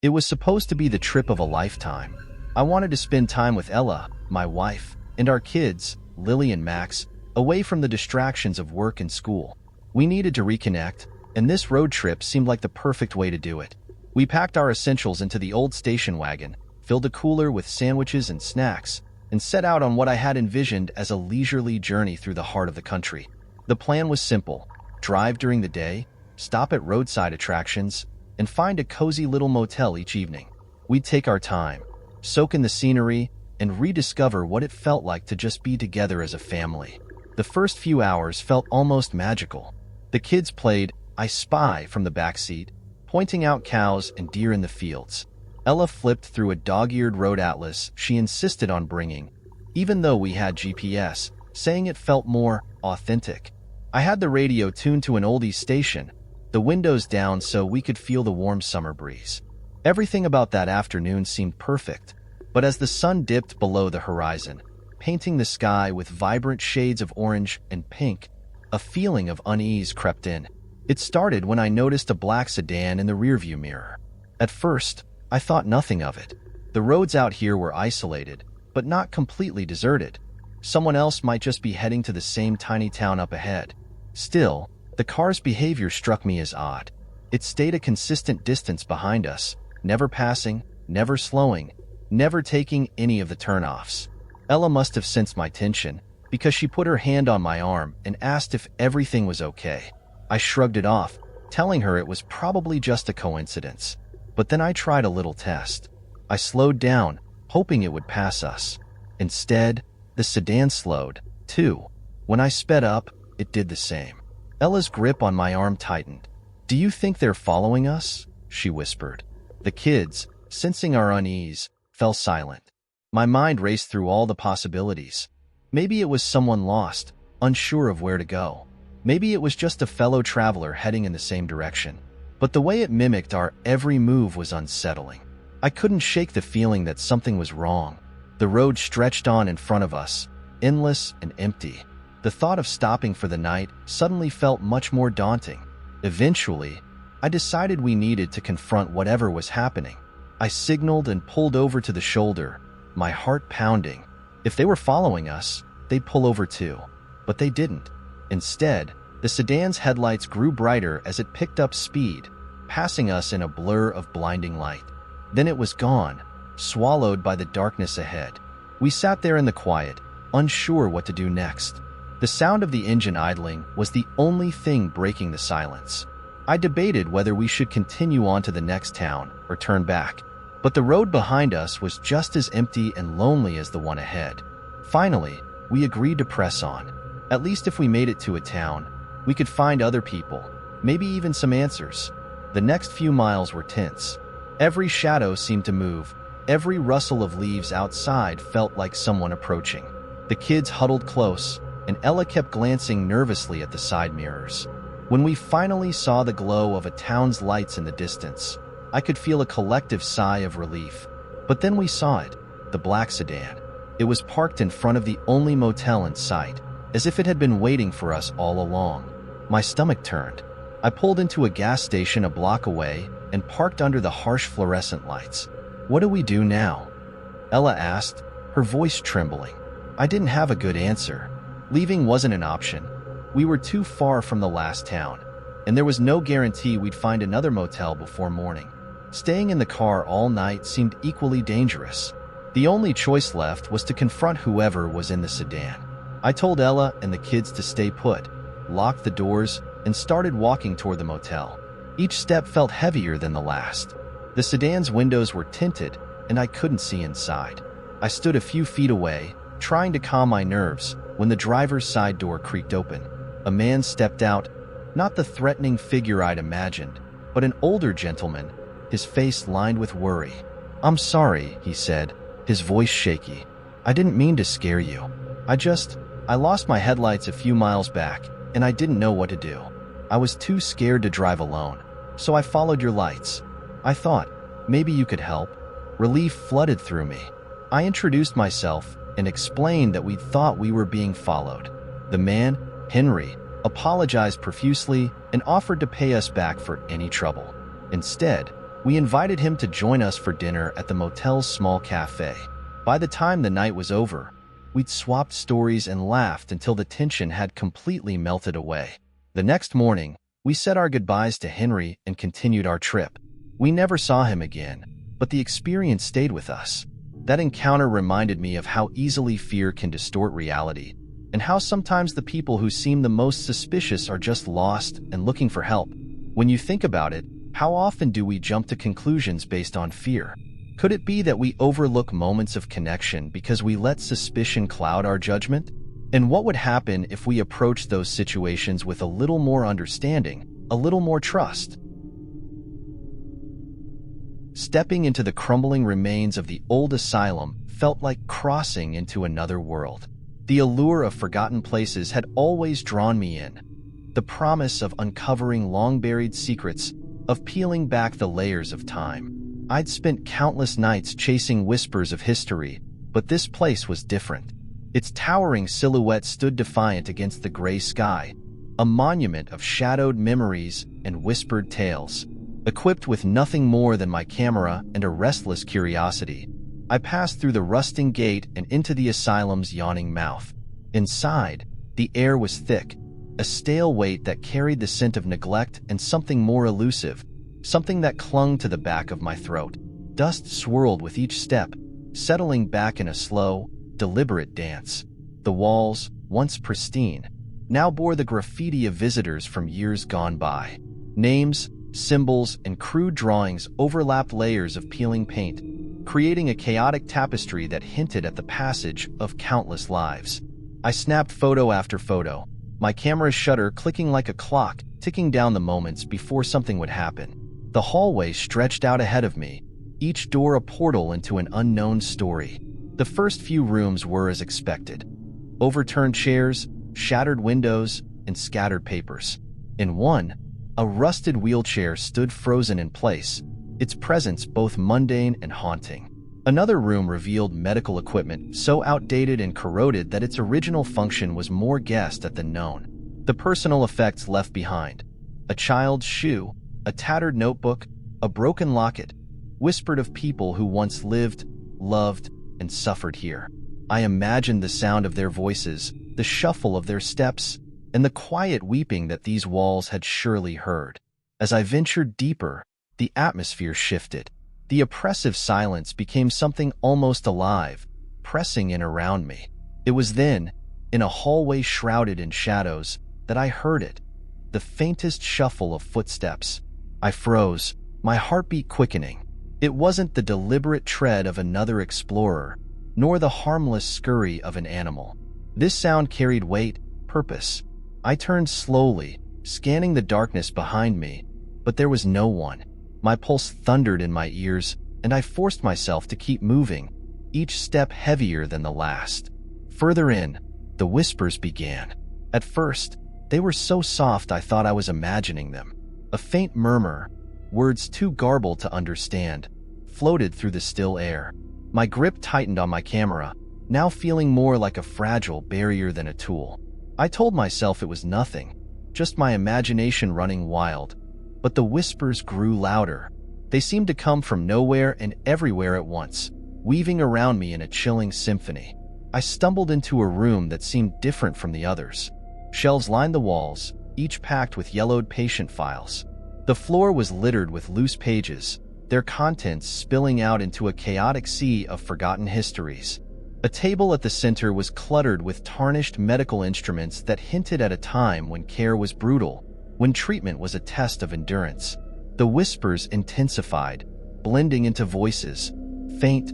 It was supposed to be the trip of a lifetime. I wanted to spend time with Ella, my wife, and our kids, Lily and Max, away from the distractions of work and school. We needed to reconnect, and this road trip seemed like the perfect way to do it. We packed our essentials into the old station wagon, filled a cooler with sandwiches and snacks, and set out on what I had envisioned as a leisurely journey through the heart of the country. The plan was simple: drive during the day, stop at roadside attractions, and find a cozy little motel each evening. We'd take our time, soak in the scenery, and rediscover what it felt like to just be together as a family. The first few hours felt almost magical. The kids played I Spy from the backseat, pointing out cows and deer in the fields. Ella flipped through a dog-eared road atlas she insisted on bringing, even though we had GPS, saying it felt more authentic. I had the radio tuned to an oldies station, the windows down so we could feel the warm summer breeze. Everything about that afternoon seemed perfect, but as the sun dipped below the horizon, painting the sky with vibrant shades of orange and pink, a feeling of unease crept in. It started when I noticed a black sedan in the rearview mirror. At first, I thought nothing of it. The roads out here were isolated, but not completely deserted. Someone else might just be heading to the same tiny town up ahead. Still, the car's behavior struck me as odd. It stayed a consistent distance behind us, never passing, never slowing, never taking any of the turnoffs. Ella must have sensed my tension, because she put her hand on my arm and asked if everything was okay. I shrugged it off, telling her it was probably just a coincidence. But then I tried a little test. I slowed down, hoping it would pass us. Instead, the sedan slowed, too. When I sped up, it did the same. Ella's grip on my arm tightened. "Do you think they're following us?" she whispered. The kids, sensing our unease, fell silent. My mind raced through all the possibilities. Maybe it was someone lost, unsure of where to go. Maybe it was just a fellow traveler heading in the same direction. But the way it mimicked our every move was unsettling. I couldn't shake the feeling that something was wrong. The road stretched on in front of us, endless and empty. The thought of stopping for the night suddenly felt much more daunting. Eventually, I decided we needed to confront whatever was happening. I signaled and pulled over to the shoulder, my heart pounding. If they were following us, they'd pull over too. But they didn't. Instead, the sedan's headlights grew brighter as it picked up speed, passing us in a blur of blinding light. Then it was gone, swallowed by the darkness ahead. We sat there in the quiet, unsure what to do next. The sound of the engine idling was the only thing breaking the silence. I debated whether we should continue on to the next town or turn back, but the road behind us was just as empty and lonely as the one ahead. Finally, we agreed to press on. At least if we made it to a town, we could find other people, maybe even some answers. The next few miles were tense. Every shadow seemed to move. Every rustle of leaves outside felt like someone approaching. The kids huddled close, and Ella kept glancing nervously at the side mirrors. When we finally saw the glow of a town's lights in the distance, I could feel a collective sigh of relief. But then we saw it, the black sedan. It was parked in front of the only motel in sight, as if it had been waiting for us all along. My stomach turned. I pulled into a gas station a block away and parked under the harsh fluorescent lights. "What do we do now?" Ella asked, her voice trembling. I didn't have a good answer. Leaving wasn't an option. We were too far from the last town, and there was no guarantee we'd find another motel before morning. Staying in the car all night seemed equally dangerous. The only choice left was to confront whoever was in the sedan. I told Ella and the kids to stay put, locked the doors, and started walking toward the motel. Each step felt heavier than the last. The sedan's windows were tinted, and I couldn't see inside. I stood a few feet away, trying to calm my nerves, when the driver's side door creaked open. A man stepped out, not the threatening figure I'd imagined, but an older gentleman, his face lined with worry. "I'm sorry," he said, his voice shaky. "I didn't mean to scare you. I lost my headlights a few miles back, and I didn't know what to do. I was too scared to drive alone, so I followed your lights. I thought, maybe you could help." Relief flooded through me. I introduced myself and explained that we thought we were being followed. The man, Henry, apologized profusely and offered to pay us back for any trouble. Instead, We invited him to join us for dinner at the motel's small cafe. By the time the night was over, we'd swapped stories and laughed until the tension had completely melted away. The next morning, we said our goodbyes to Henry and continued our trip. We never saw him again, but the experience stayed with us. That encounter reminded me of how easily fear can distort reality, and how sometimes the people who seem the most suspicious are just lost and looking for help. When you think about it, how often do we jump to conclusions based on fear? Could it be that we overlook moments of connection because we let suspicion cloud our judgment? And what would happen if we approached those situations with a little more understanding, a little more trust? Stepping into the crumbling remains of the old asylum felt like crossing into another world. The allure of forgotten places had always drawn me in. The promise of uncovering long-buried secrets, of peeling back the layers of time. I'd spent countless nights chasing whispers of history, but this place was different. Its towering silhouette stood defiant against the gray sky, a monument of shadowed memories and whispered tales. Equipped with nothing more than my camera and a restless curiosity, I passed through the rusting gate and into the asylum's yawning mouth. Inside, the air was thick, a stale weight that carried the scent of neglect and something more elusive, something that clung to the back of my throat. Dust swirled with each step, settling back in a slow, deliberate dance. The walls, once pristine, now bore the graffiti of visitors from years gone by. Names, symbols, and crude drawings overlapped layers of peeling paint, creating a chaotic tapestry that hinted at the passage of countless lives. I snapped photo after photo, my camera's shutter clicking like a clock, ticking down the moments before something would happen. The hallway stretched out ahead of me, each door a portal into an unknown story. The first few rooms were as expected. Overturned chairs, shattered windows, and scattered papers. In one, a rusted wheelchair stood frozen in place, its presence both mundane and haunting. Another room revealed medical equipment so outdated and corroded that its original function was more guessed at than known. The personal effects left behind: a child's shoe, a tattered notebook, a broken locket, whispered of people who once lived, loved, and suffered here. I imagined the sound of their voices, the shuffle of their steps, and the quiet weeping that these walls had surely heard. As I ventured deeper, the atmosphere shifted. The oppressive silence became something almost alive, pressing in around me. It was then, in a hallway shrouded in shadows, that I heard it, the faintest shuffle of footsteps. I froze, my heartbeat quickening. It wasn't the deliberate tread of another explorer, nor the harmless scurry of an animal. This sound carried weight, purpose. I turned slowly, scanning the darkness behind me, but there was no one. My pulse thundered in my ears, and I forced myself to keep moving, each step heavier than the last. Further in, the whispers began. At first, they were so soft I thought I was imagining them. A faint murmur, words too garbled to understand, floated through the still air. My grip tightened on my camera, now feeling more like a fragile barrier than a tool. I told myself it was nothing, just my imagination running wild. But the whispers grew louder. They seemed to come from nowhere and everywhere at once, weaving around me in a chilling symphony. I stumbled into a room that seemed different from the others. Shelves lined the walls, each packed with yellowed patient files. The floor was littered with loose pages, their contents spilling out into a chaotic sea of forgotten histories. A table at the center was cluttered with tarnished medical instruments that hinted at a time when care was brutal, when treatment was a test of endurance. The whispers intensified, blending into voices, faint,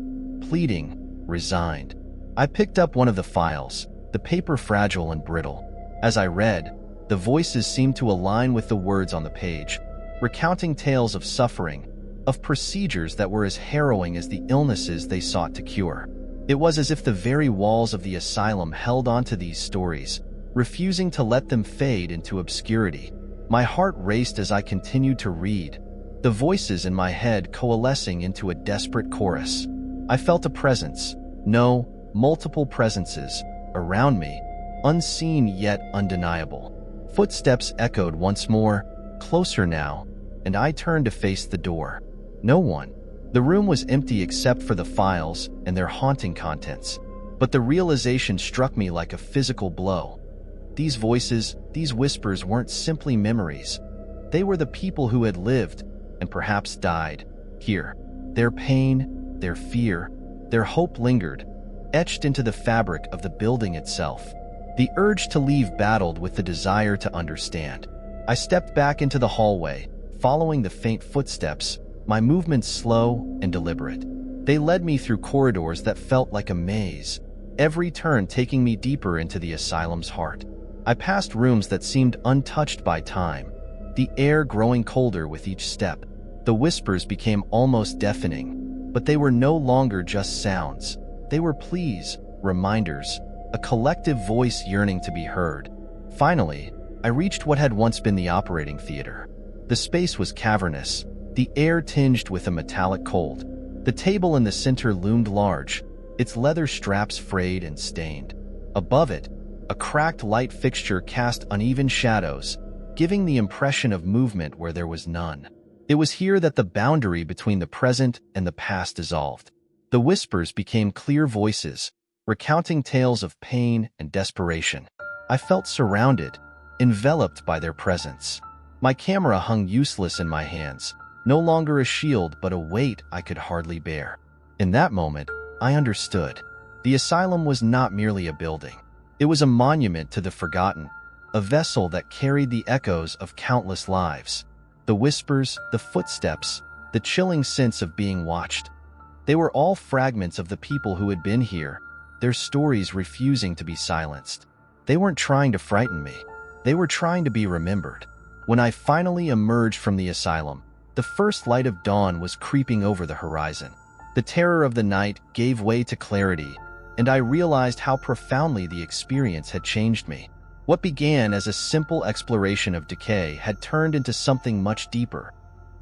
pleading, resigned. I picked up one of the files, the paper fragile and brittle. As I read, the voices seemed to align with the words on the page, recounting tales of suffering, of procedures that were as harrowing as the illnesses they sought to cure. It was as if the very walls of the asylum held onto these stories, refusing to let them fade into obscurity. My heart raced as I continued to read, the voices in my head coalescing into a desperate chorus. I felt a presence, no, multiple presences, around me, unseen yet undeniable. Footsteps echoed once more, closer now, and I turned to face the door. No one. The room was empty except for the files and their haunting contents. But the realization struck me like a physical blow. These voices, these whispers weren't simply memories. They were the people who had lived, and perhaps died, here. Their pain, their fear, their hope lingered, etched into the fabric of the building itself. The urge to leave battled with the desire to understand. I stepped back into the hallway, following the faint footsteps, my movements slow and deliberate. They led me through corridors that felt like a maze, every turn taking me deeper into the asylum's heart. I passed rooms that seemed untouched by time, the air growing colder with each step. The whispers became almost deafening, but they were no longer just sounds. They were pleas, reminders, a collective voice yearning to be heard. Finally, I reached what had once been the operating theater. The space was cavernous, the air tinged with a metallic cold. The table in the center loomed large, its leather straps frayed and stained. Above it, a cracked light fixture cast uneven shadows, giving the impression of movement where there was none. It was here that the boundary between the present and the past dissolved. The whispers became clear voices, recounting tales of pain and desperation. I felt surrounded, enveloped by their presence. My camera hung useless in my hands, no longer a shield but a weight I could hardly bear. In that moment, I understood. The asylum was not merely a building. It was a monument to the forgotten, a vessel that carried the echoes of countless lives. The whispers, the footsteps, the chilling sense of being watched. They were all fragments of the people who had been here, their stories refusing to be silenced. They weren't trying to frighten me. They were trying to be remembered. When I finally emerged from the asylum, the first light of dawn was creeping over the horizon. The terror of the night gave way to clarity, and I realized how profoundly the experience had changed me. What began as a simple exploration of decay had turned into something much deeper,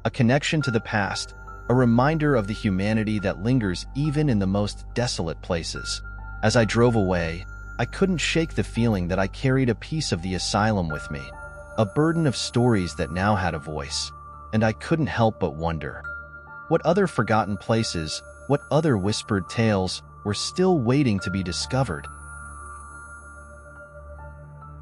a connection to the past, a reminder of the humanity that lingers even in the most desolate places. As I drove away, I couldn't shake the feeling that I carried a piece of the asylum with me, a burden of stories that now had a voice, and I couldn't help but wonder, what other forgotten places, what other whispered tales were still waiting to be discovered?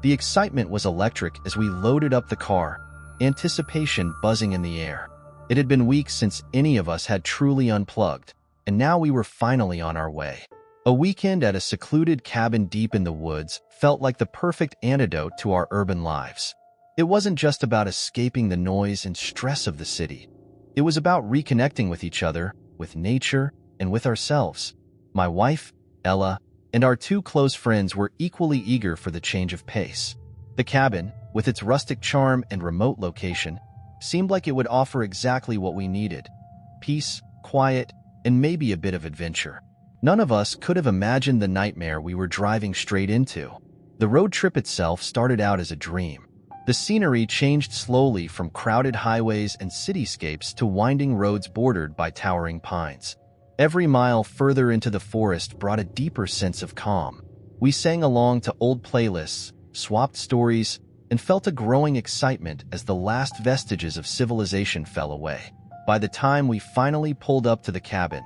The excitement was electric as we loaded up the car, anticipation buzzing in the air. It had been weeks since any of us had truly unplugged, and now we were finally on our way. A weekend at a secluded cabin deep in the woods felt like the perfect antidote to our urban lives. It wasn't just about escaping the noise and stress of the city. It was about reconnecting with each other, with nature, and with ourselves. My wife, Ella, and our two close friends were equally eager for the change of pace. The cabin, with its rustic charm and remote location, seemed like it would offer exactly what we needed: peace, quiet, and maybe a bit of adventure. None of us could have imagined the nightmare we were driving straight into. The road trip itself started out as a dream. The scenery changed slowly from crowded highways and cityscapes to winding roads bordered by towering pines. Every mile further into the forest brought a deeper sense of calm. We sang along to old playlists, swapped stories, and felt a growing excitement as the last vestiges of civilization fell away. By the time we finally pulled up to the cabin,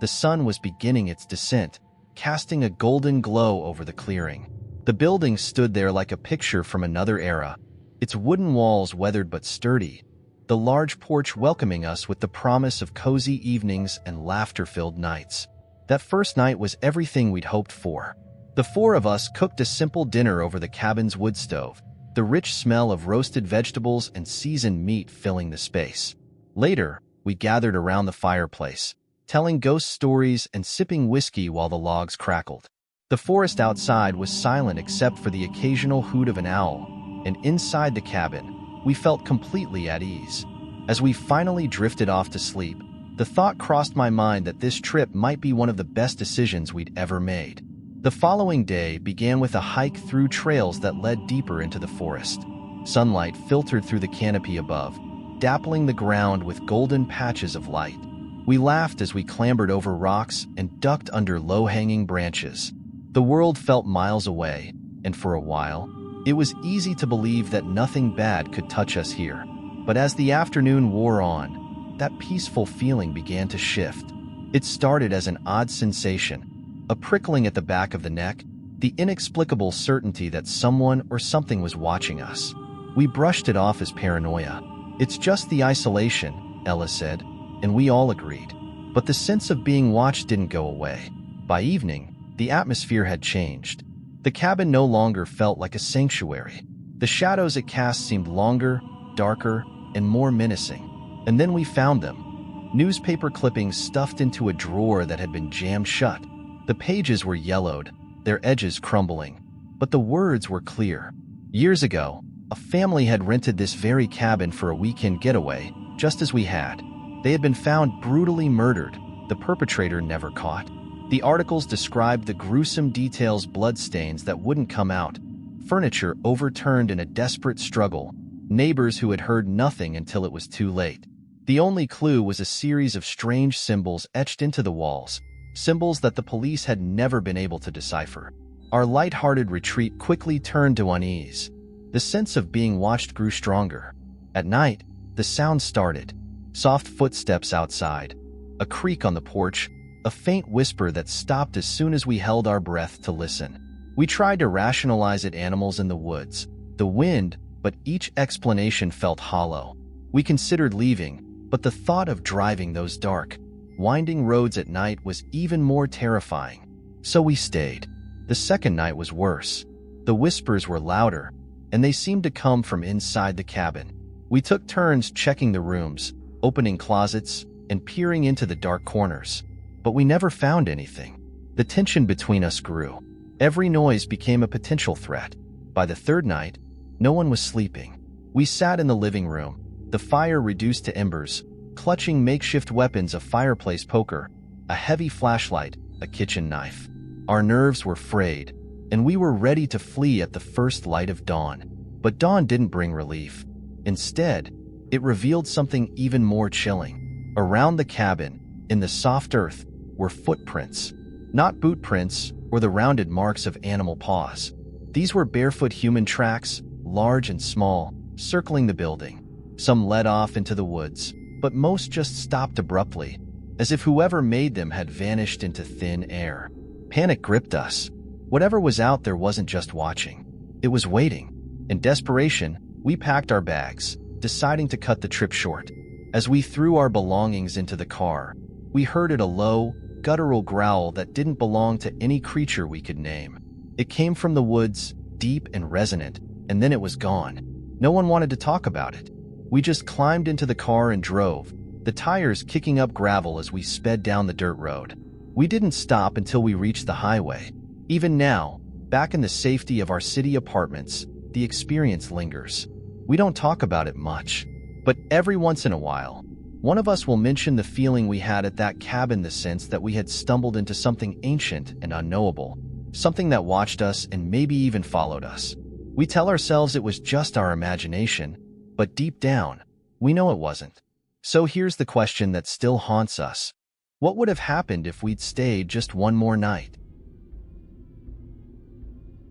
the sun was beginning its descent, casting a golden glow over the clearing. The building stood there like a picture from another era, its wooden walls weathered but sturdy, the large porch welcoming us with the promise of cozy evenings and laughter-filled nights. That first night was everything we'd hoped for. The four of us cooked a simple dinner over the cabin's wood stove, the rich smell of roasted vegetables and seasoned meat filling the space. Later, we gathered around the fireplace, telling ghost stories and sipping whiskey while the logs crackled. The forest outside was silent except for the occasional hoot of an owl, and inside the cabin, we felt completely at ease. As we finally drifted off to sleep, the thought crossed my mind that this trip might be one of the best decisions we'd ever made. The following day began with a hike through trails that led deeper into the forest. Sunlight filtered through the canopy above, dappling the ground with golden patches of light. We laughed as we clambered over rocks and ducked under low-hanging branches. The world felt miles away, and for a while, it was easy to believe that nothing bad could touch us here. But as the afternoon wore on, that peaceful feeling began to shift. It started as an odd sensation, a prickling at the back of the neck, the inexplicable certainty that someone or something was watching us. We brushed it off as paranoia. "It's just the isolation," Ella said, and we all agreed. But the sense of being watched didn't go away. By evening, the atmosphere had changed. The cabin no longer felt like a sanctuary. The shadows it cast seemed longer, darker, and more menacing. And then we found them. Newspaper clippings stuffed into a drawer that had been jammed shut. The pages were yellowed, their edges crumbling. But the words were clear. Years ago, a family had rented this very cabin for a weekend getaway, just as we had. They had been found brutally murdered, the perpetrator never caught. The articles described the gruesome details: bloodstains that wouldn't come out, furniture overturned in a desperate struggle, neighbors who had heard nothing until it was too late. The only clue was a series of strange symbols etched into the walls, symbols that the police had never been able to decipher. Our light-hearted retreat quickly turned to unease. The sense of being watched grew stronger. At night, the sound started. Soft footsteps outside, a creak on the porch, a faint whisper that stopped as soon as we held our breath to listen. We tried to rationalize it: animals in the woods, the wind, but each explanation felt hollow. We considered leaving, but the thought of driving those dark, winding roads at night was even more terrifying. So we stayed. The second night was worse. The whispers were louder, and they seemed to come from inside the cabin. We took turns checking the rooms, opening closets, and peering into the dark corners. But we never found anything. The tension between us grew. Every noise became a potential threat. By the third night, no one was sleeping. We sat in the living room, the fire reduced to embers, clutching makeshift weapons: a fireplace poker, a heavy flashlight, a kitchen knife. Our nerves were frayed, and we were ready to flee at the first light of dawn. But dawn didn't bring relief. Instead, it revealed something even more chilling. Around the cabin, in the soft earth, were footprints. Not boot prints or the rounded marks of animal paws. These were barefoot human tracks, large and small, circling the building. Some led off into the woods, but most just stopped abruptly, as if whoever made them had vanished into thin air. Panic gripped us. Whatever was out there wasn't just watching. It was waiting. In desperation, we packed our bags, deciding to cut the trip short. As we threw our belongings into the car, we heard a low, guttural growl that didn't belong to any creature we could name. It came from the woods, deep and resonant, and then it was gone. No one wanted to talk about it. We just climbed into the car and drove, the tires kicking up gravel as we sped down the dirt road. We didn't stop until we reached the highway. Even now, back in the safety of our city apartments, the experience lingers. We don't talk about it much, but every once in a while, one of us will mention the feeling we had at that cabin, the sense that we had stumbled into something ancient and unknowable, something that watched us and maybe even followed us. We tell ourselves it was just our imagination, but deep down, we know it wasn't. So here's the question that still haunts us. What would have happened if we'd stayed just one more night?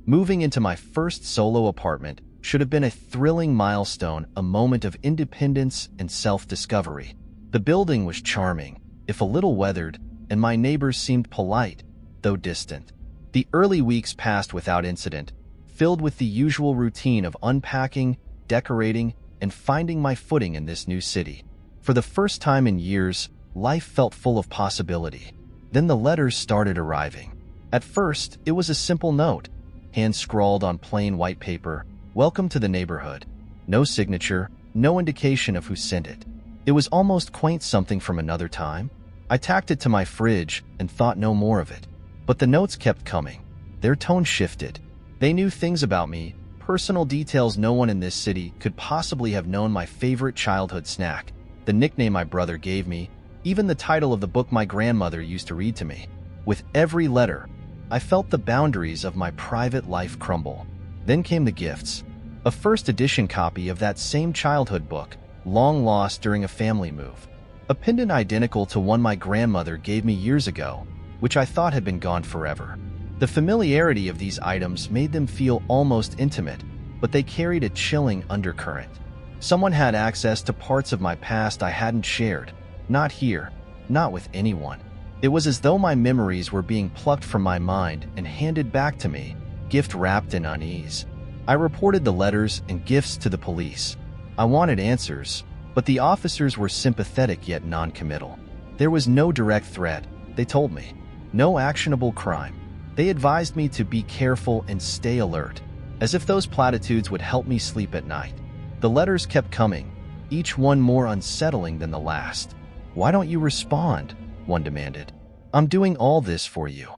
Moving into my first solo apartment should have been a thrilling milestone, a moment of independence and self-discovery. The building was charming, if a little weathered, and my neighbors seemed polite, though distant. The early weeks passed without incident, filled with the usual routine of unpacking, decorating, and finding my footing in this new city. For the first time in years, life felt full of possibility. Then the letters started arriving. At first, it was a simple note, hand-scrawled on plain white paper: "Welcome to the neighborhood." No signature, no indication of who sent it. It was almost quaint, something from another time. I tacked it to my fridge and thought no more of it. But the notes kept coming. Their tone shifted. They knew things about me, personal details no one in this city could possibly have known: my favorite childhood snack, the nickname my brother gave me, even the title of the book my grandmother used to read to me. With every letter, I felt the boundaries of my private life crumble. Then came the gifts. A first edition copy of that same childhood book, long lost during a family move. A pendant identical to one my grandmother gave me years ago, which I thought had been gone forever. The familiarity of these items made them feel almost intimate, but they carried a chilling undercurrent. Someone had access to parts of my past I hadn't shared. Not here, not with anyone. It was as though my memories were being plucked from my mind and handed back to me, gift wrapped in unease. I reported the letters and gifts to the police. I wanted answers, but the officers were sympathetic yet non-committal. There was no direct threat, they told me. No actionable crime. They advised me to be careful and stay alert, as if those platitudes would help me sleep at night. The letters kept coming, each one more unsettling than the last. "Why don't you respond?" one demanded. "I'm doing all this for you."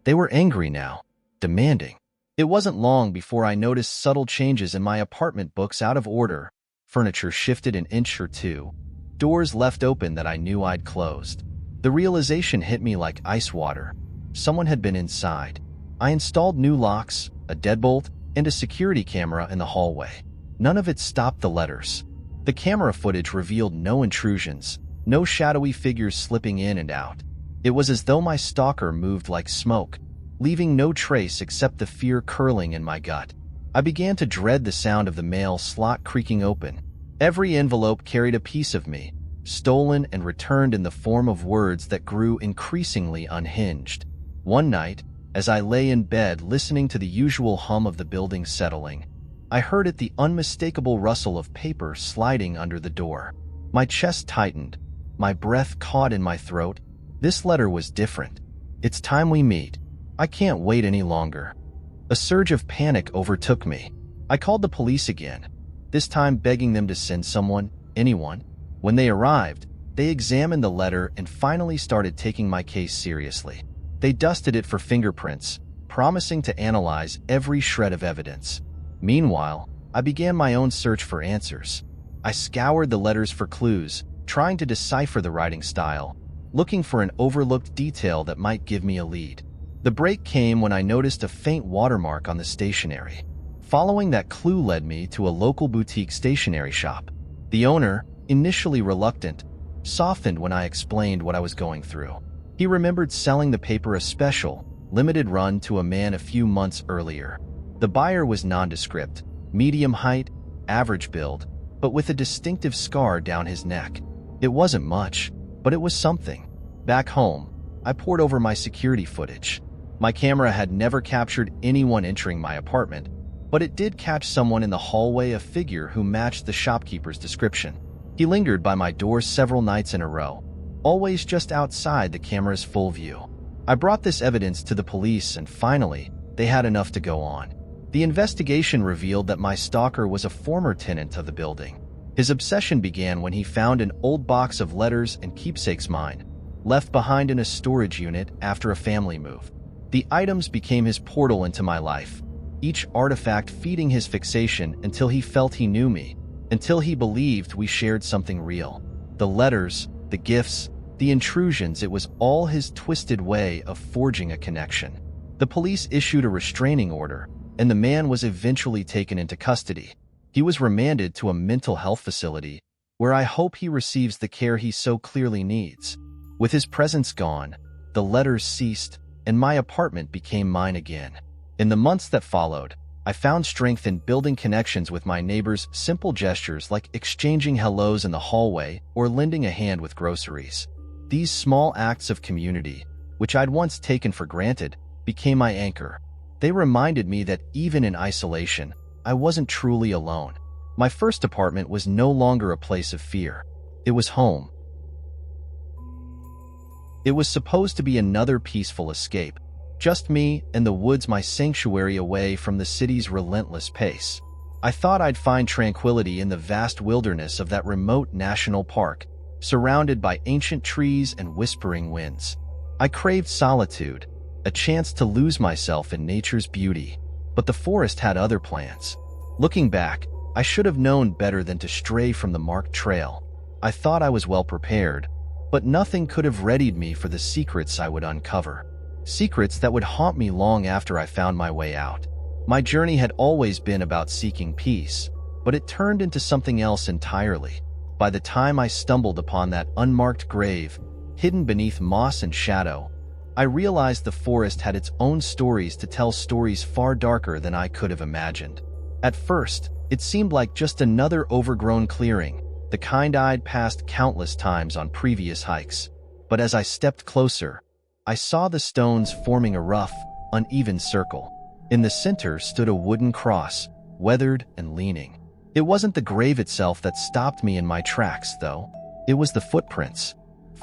They were angry now, demanding. It wasn't long before I noticed subtle changes in my apartment books out of order, furniture shifted an inch or two, doors left open that I knew I'd closed. The realization hit me like ice water. Someone had been inside. I installed new locks, a deadbolt, and a security camera in the hallway. None of it stopped the letters. The camera footage revealed no intrusions, no shadowy figures slipping in and out. It was as though my stalker moved like smoke, leaving no trace except the fear curling in my gut. I began to dread the sound of the mail slot creaking open. Every envelope carried a piece of me, stolen and returned in the form of words that grew increasingly unhinged. One night, as I lay in bed listening to the usual hum of the building settling, I heard the unmistakable rustle of paper sliding under the door. My chest tightened, my breath caught in my throat. This letter was different. "It's time we meet. I can't wait any longer." A surge of panic overtook me. I called the police again, this time begging them to send someone, anyone. When they arrived, they examined the letter and finally started taking my case seriously. They dusted it for fingerprints, promising to analyze every shred of evidence. Meanwhile, I began my own search for answers. I scoured the letters for clues, trying to decipher the writing style, looking for an overlooked detail that might give me a lead. The break came when I noticed a faint watermark on the stationery. Following that clue led me to a local boutique stationery shop. The owner, initially reluctant, softened when I explained what I was going through. He remembered selling the paper a special, limited run to a man a few months earlier. The buyer was nondescript, medium height, average build, but with a distinctive scar down his neck. It wasn't much, but it was something. Back home, I pored over my security footage. My camera had never captured anyone entering my apartment, but it did catch someone in the hallway, a figure who matched the shopkeeper's description. He lingered by my door several nights in a row, always just outside the camera's full view. I brought this evidence to the police and finally, they had enough to go on. The investigation revealed that my stalker was a former tenant of the building. His obsession began when he found an old box of letters and keepsakes mine, left behind in a storage unit after a family move. The items became his portal into my life, each artifact feeding his fixation until he felt he knew me, until he believed we shared something real. The letters, the gifts, the intrusions, it was all his twisted way of forging a connection. The police issued a restraining order, and the man was eventually taken into custody. He was remanded to a mental health facility, where I hope he receives the care he so clearly needs. With his presence gone, the letters ceased, and my apartment became mine again. In the months that followed, I found strength in building connections with my neighbors. Simple gestures like exchanging hellos in the hallway or lending a hand with groceries. These small acts of community, which I'd once taken for granted, became my anchor. They reminded me that even in isolation, I wasn't truly alone. My first apartment was no longer a place of fear. It was home. It was supposed to be another peaceful escape, just me and the woods, my sanctuary away from the city's relentless pace. I thought I'd find tranquility in the vast wilderness of that remote national park, surrounded by ancient trees and whispering winds. I craved solitude, a chance to lose myself in nature's beauty, but the forest had other plans. Looking back, I should have known better than to stray from the marked trail. I thought I was well prepared, but nothing could have readied me for the secrets I would uncover. Secrets that would haunt me long after I found my way out. My journey had always been about seeking peace, but it turned into something else entirely. By the time I stumbled upon that unmarked grave, hidden beneath moss and shadow, I realized the forest had its own stories to tell, stories far darker than I could have imagined. At first, It seemed like just another overgrown clearing, the kind I'd passed countless times on previous hikes. But as I stepped closer, I saw the stones forming a rough, uneven circle. In the center stood a wooden cross, weathered and leaning. It wasn't the grave itself that stopped me in my tracks, though. It was the footprints.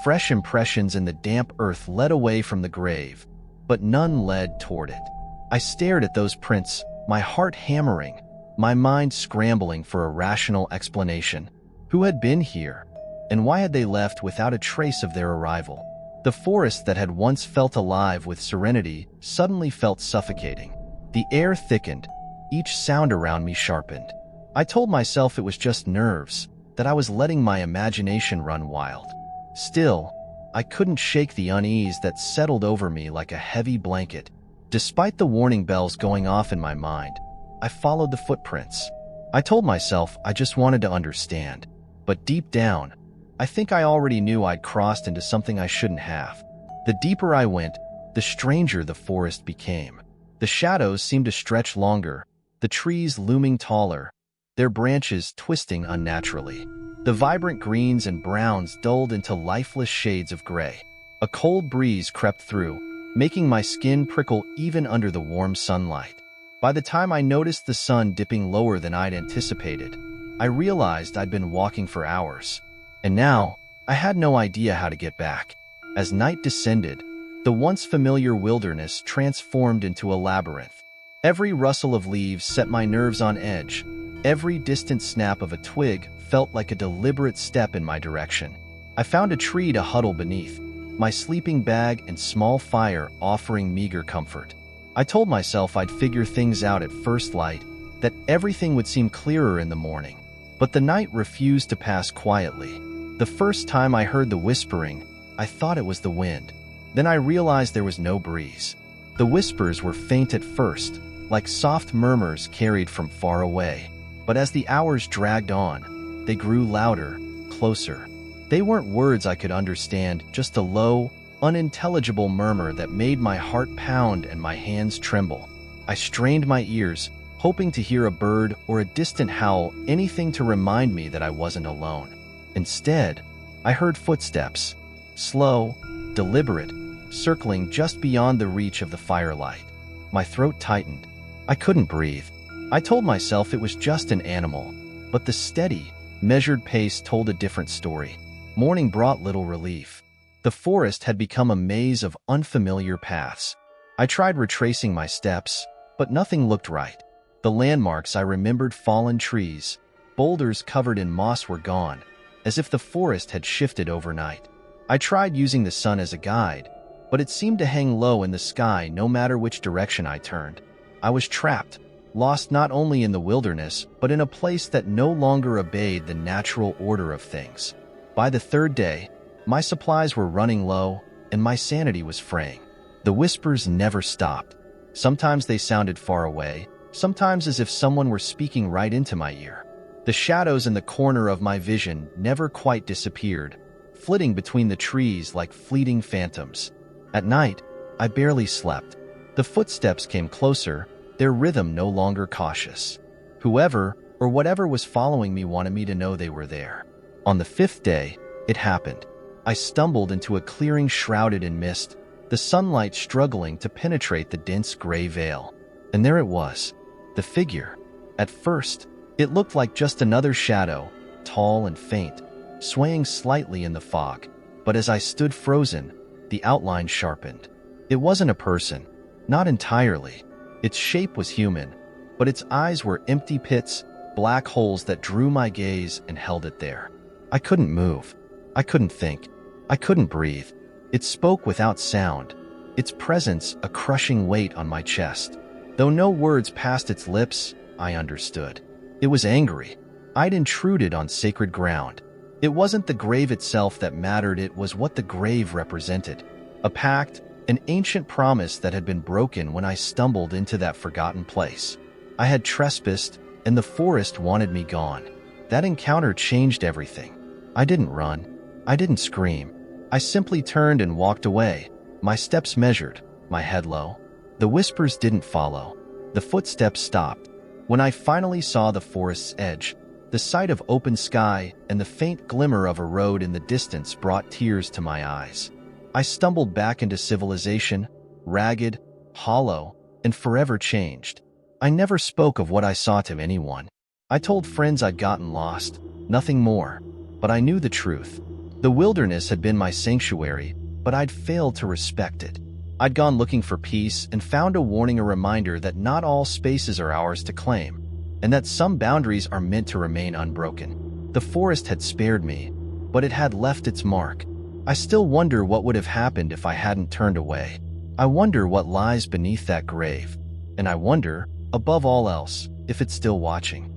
Fresh impressions in the damp earth led away from the grave, but none led toward it. I stared at those prints, my heart hammering, my mind scrambling for a rational explanation. Who had been here, and why had they left without a trace of their arrival? The forest that had once felt alive with serenity suddenly felt suffocating. The air thickened, each sound around me sharpened. I told myself it was just nerves, that I was letting my imagination run wild. Still, I couldn't shake the unease that settled over me like a heavy blanket. Despite the warning bells going off in my mind, I followed the footprints. I told myself I just wanted to understand. But deep down, I think I already knew I'd crossed into something I shouldn't have. The deeper I went, the stranger the forest became. The shadows seemed to stretch longer, the trees looming taller, their branches twisting unnaturally. The vibrant greens and browns dulled into lifeless shades of gray. A cold breeze crept through, making my skin prickle even under the warm sunlight. By the time I noticed the sun dipping lower than I'd anticipated, I realized I'd been walking for hours. And now, I had no idea how to get back. As night descended, the once familiar wilderness transformed into a labyrinth. Every rustle of leaves set my nerves on edge. Every distant snap of a twig felt like a deliberate step in my direction. I found a tree to huddle beneath, my sleeping bag and small fire offering meager comfort. I told myself I'd figure things out at first light, that everything would seem clearer in the morning. But the night refused to pass quietly. The first time I heard the whispering, I thought it was the wind. Then I realized there was no breeze. The whispers were faint at first, like soft murmurs carried from far away. But as the hours dragged on, they grew louder, closer. They weren't words I could understand, just a low, unintelligible murmur that made my heart pound and my hands tremble. I strained my ears, hoping to hear a bird or a distant howl, anything to remind me that I wasn't alone. Instead, I heard footsteps, slow, deliberate, circling just beyond the reach of the firelight. My throat tightened. I couldn't breathe. I told myself it was just an animal, but the steady, measured pace told a different story. Morning brought little relief. The forest had become a maze of unfamiliar paths. I tried retracing my steps, but nothing looked right. The landmarks I remembered, fallen trees, boulders covered in moss, were gone, as if the forest had shifted overnight. I tried using the sun as a guide, but it seemed to hang low in the sky no matter which direction I turned. I was trapped, lost not only in the wilderness, but in a place that no longer obeyed the natural order of things. By the third day, my supplies were running low, and my sanity was fraying. The whispers never stopped. Sometimes they sounded far away, sometimes as if someone were speaking right into my ear. The shadows in the corner of my vision never quite disappeared, flitting between the trees like fleeting phantoms. At night, I barely slept. The footsteps came closer, their rhythm no longer cautious. Whoever or whatever was following me wanted me to know they were there. On the fifth day, it happened. I stumbled into a clearing shrouded in mist, the sunlight struggling to penetrate the dense gray veil. And there it was, the figure. At first, it looked like just another shadow, tall and faint, swaying slightly in the fog. But as I stood frozen, the outline sharpened. It wasn't a person, not entirely. Its shape was human, but its eyes were empty pits, black holes that drew my gaze and held it there. I couldn't move. I couldn't think. I couldn't breathe. It spoke without sound, its presence a crushing weight on my chest. Though no words passed its lips, I understood. It was angry. I'd intruded on sacred ground. It wasn't the grave itself that mattered, it was what the grave represented. A pact, an ancient promise that had been broken when I stumbled into that forgotten place. I had trespassed, and the forest wanted me gone. That encounter changed everything. I didn't run. I didn't scream. I simply turned and walked away, my steps measured, my head low. The whispers didn't follow. The footsteps stopped. When I finally saw the forest's edge, the sight of open sky and the faint glimmer of a road in the distance brought tears to my eyes. I stumbled back into civilization, ragged, hollow, and forever changed. I never spoke of what I saw to anyone. I told friends I'd gotten lost, nothing more. But I knew the truth. The wilderness had been my sanctuary, but I'd failed to respect it. I'd gone looking for peace and found a warning, a reminder that not all spaces are ours to claim, and that some boundaries are meant to remain unbroken. The forest had spared me, but it had left its mark. I still wonder what would have happened if I hadn't turned away. I wonder what lies beneath that grave. And I wonder, above all else, if it's still watching.